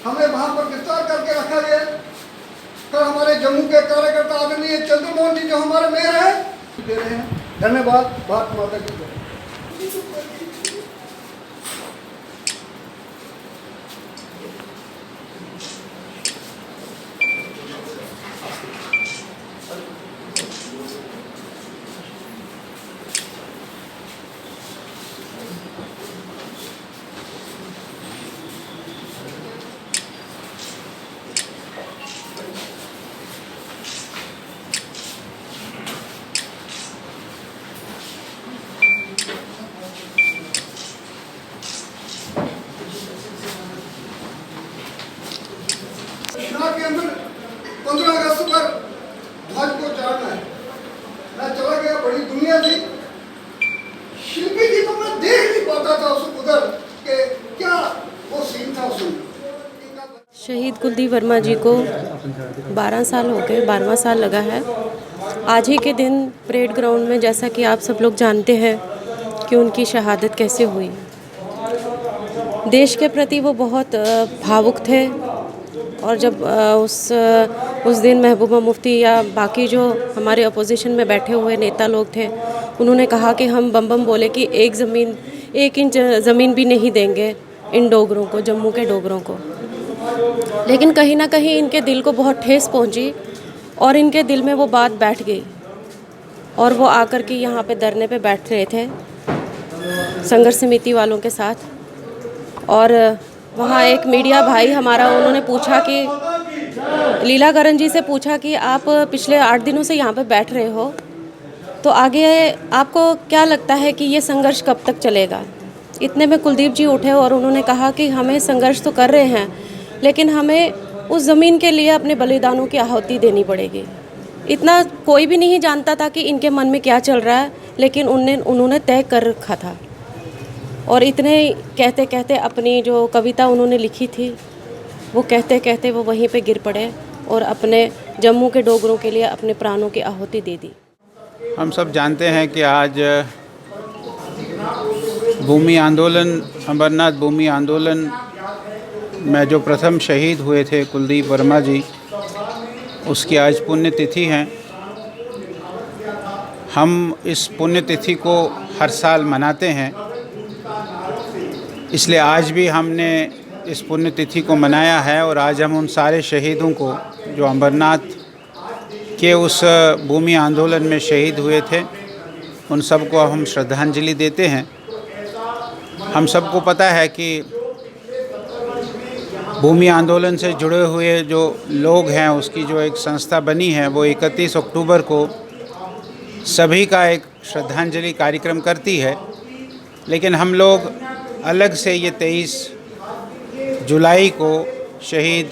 हमें वहां पर गिरफ्तार करके रखा गया। कल हमारे जम्मू के कार्यकर्ता आदरणीय चंद्रमोहन जी जो हमारे मेयर हैं दे रहे हैं। धन्यवाद। भारत माता की जय। के अंदर 15 अगस्त पर ध्वज को चढ़ाना है। मैं चला गया, बड़ी दुनिया थी। शिल्पी जी को मैं देख नहीं पाता था उस उधर के क्या वो सीन था उसमें। शहीद कुलदीप वर्मा जी को 12 साल हो गए, 12वां साल लगा है। आज ही के दिन परेड ग्राउंड में, जैसा कि आप सब लोग जानते हैं कि उनकी शहादत कैसे हुई। देश के प्रति वो बहुत भावुक थे और जब उस दिन महबूबा मुफ्ती या बाकी जो हमारे अपोजिशन में बैठे हुए नेता लोग थे, उन्होंने कहा कि हम बम बम बोले कि एक इंच ज़मीन भी नहीं देंगे इन डोगरों को, जम्मू के डोगरों को। लेकिन कहीं ना कहीं इनके दिल को बहुत ठेस पहुंची और इनके दिल में वो बात बैठ गई और वो आकर के यहाँ पे धरने पे बैठ रहे थे संघर्ष समिति वालों के साथ। और वहाँ एक मीडिया भाई हमारा, उन्होंने पूछा कि लीलाकरण जी से पूछा कि आप पिछले 8 दिनों से यहाँ पे बैठ रहे हो, तो आगे आपको क्या लगता है कि ये संघर्ष कब तक चलेगा। इतने में कुलदीप जी उठे और उन्होंने कहा कि हमें संघर्ष तो कर रहे हैं, लेकिन हमें उस ज़मीन के लिए अपने बलिदानों की आहुति देनी पड़ेगी। इतना कोई भी नहीं जानता था कि इनके मन में क्या चल रहा है, लेकिन उन्होंने तय कर रखा था। और इतने कहते कहते अपनी जो कविता उन्होंने लिखी थी, वो कहते कहते वो वहीं पे गिर पड़े और अपने जम्मू के डोगरों के लिए अपने प्राणों की आहुति दे दी। हम सब जानते हैं कि आज भूमि आंदोलन, अमरनाथ भूमि आंदोलन में जो प्रथम शहीद हुए थे कुलदीप वर्मा जी, उसकी आज पुण्यतिथि है। हम इस पुण्यतिथि को हर साल मनाते हैं, इसलिए आज भी हमने इस पुण्यतिथि को मनाया है। और आज हम उन सारे शहीदों को जो अमरनाथ के उस भूमि आंदोलन में शहीद हुए थे, उन सबको हम श्रद्धांजलि देते हैं। हम सबको पता है कि भूमि आंदोलन से जुड़े हुए जो लोग हैं, उसकी जो एक संस्था बनी है, वो 31 अक्टूबर को सभी का एक श्रद्धांजलि कार्यक्रम करती है। लेकिन हम लोग अलग से ये 23 जुलाई को शहीद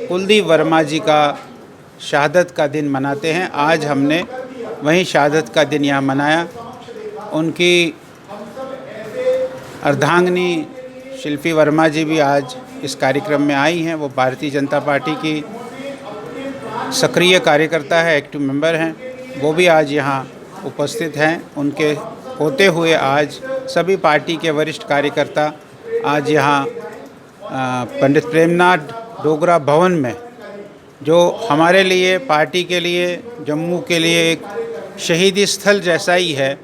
कुलदीप वर्मा जी का शहादत का दिन मनाते हैं। आज हमने वहीं शहादत का दिन यहाँ मनाया। उनकी अर्धांगिनी शिल्पी वर्मा जी भी आज इस कार्यक्रम में आई हैं। वो भारतीय जनता पार्टी की सक्रिय कार्यकर्ता है, एक्टिव मेंबर हैं। वो भी आज यहाँ उपस्थित हैं। उनके होते हुए आज सभी पार्टी के वरिष्ठ कार्यकर्ता आज यहाँ पंडित प्रेमनाथ डोगरा भवन में, जो हमारे लिए, पार्टी के लिए, जम्मू के लिए एक शहीदी स्थल जैसा ही है,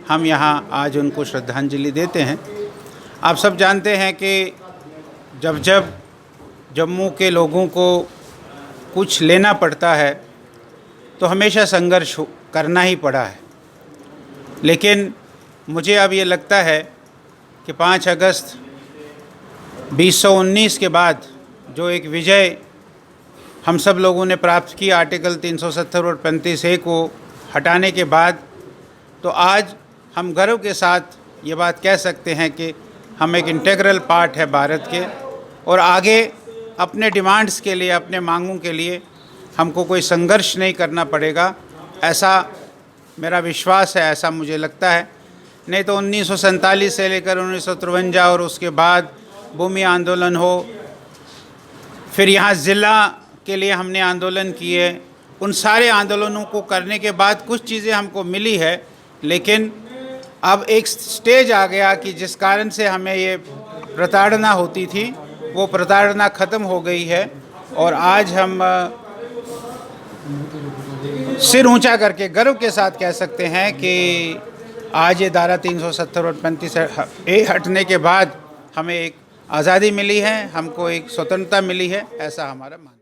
हम यहाँ आज उनको श्रद्धांजलि देते हैं। आप सब जानते हैं कि जब जब जम्मू के लोगों को कुछ लेना पड़ता है तो हमेशा संघर्ष करना ही पड़ा है। लेकिन मुझे अब ये लगता है कि 5 अगस्त 2019 के बाद जो एक विजय हम सब लोगों ने प्राप्त की, आर्टिकल 370 और 35A को हटाने के बाद, तो आज हम गर्व के साथ ये बात कह सकते हैं कि हम एक इंटीग्रल पार्ट है भारत के। और आगे अपने डिमांड्स के लिए, अपने मांगों के लिए हमको कोई संघर्ष नहीं करना पड़ेगा, ऐसा मेरा विश्वास है, ऐसा मुझे लगता है। नहीं तो 1947 से लेकर 1953 और उसके बाद भूमि आंदोलन हो, फिर यहाँ ज़िला के लिए हमने आंदोलन किए, उन सारे आंदोलनों को करने के बाद कुछ चीज़ें हमको मिली है। लेकिन अब एक स्टेज आ गया कि जिस कारण से हमें ये प्रताड़ना होती थी, वो प्रताड़ना ख़त्म हो गई है और आज हम सिर ऊंचा करके गर्व के साथ कह सकते हैं कि आज ये धारा 370 और 35A हटने के बाद हमें एक आज़ादी मिली है, हमको एक स्वतंत्रता मिली है, ऐसा हमारा मानना है।